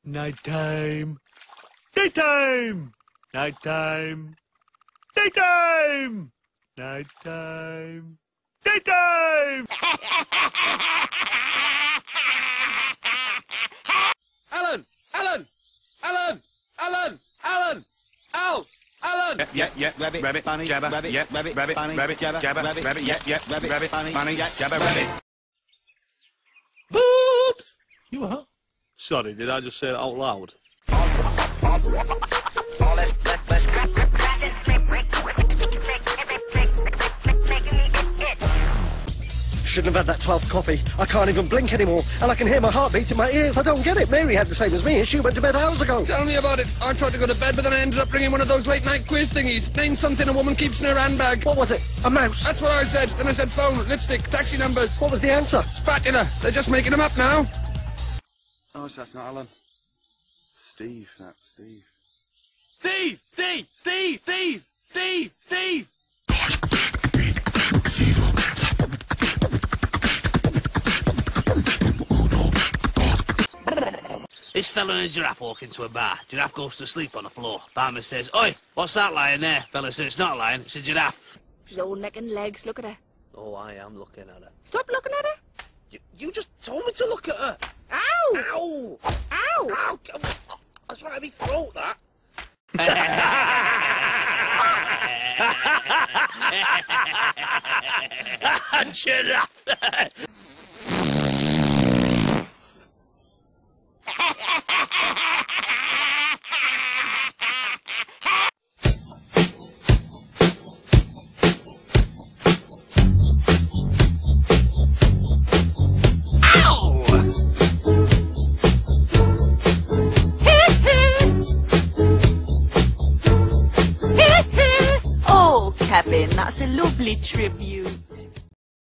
Nighttime. Daytime. Nighttime. Daytime. Nighttime. Daytime. Alan! Alan! Alan! Alan! Alan! Al! Alan! Yeah, rabbit, bunny, jabber, rabbit, rabbit, bunny, rabbit, jabber, rabbit, rabbit, bunny, bunny, jabber, rabbit. Boops! You what? Sorry, did I just say that out loud? Shouldn't have had that 12th coffee. I can't even blink anymore, and I can hear my heartbeat in my ears. I don't get it. Mary had the same as me, and she went to bed hours ago. Tell me about it. I tried to go to bed, but then I ended up bringing one of those late-night quiz thingies. Name something a woman keeps in her handbag. What was it? A mouse? That's what I said. Then I said phone, lipstick, taxi numbers. What was the answer? Spatula. They're just making them up now. Oh, that's not Alan. Steve, that's Steve. Steve! Steve! Steve! Steve! Steve! Steve! This fella and a giraffe walk into a bar. Giraffe goes to sleep on the floor. Barman says, "Oi, what's that lion there?" Fella says, "It's not a lion, it's a giraffe." She's all neck and legs. Look at her. Oh, I am looking at her. Stop looking at her. You just told me to look at her. Ow! Ow! Ow! Ow! That's right in my throat, that. Giraffe! Oh, Kevin, that's a lovely tribute.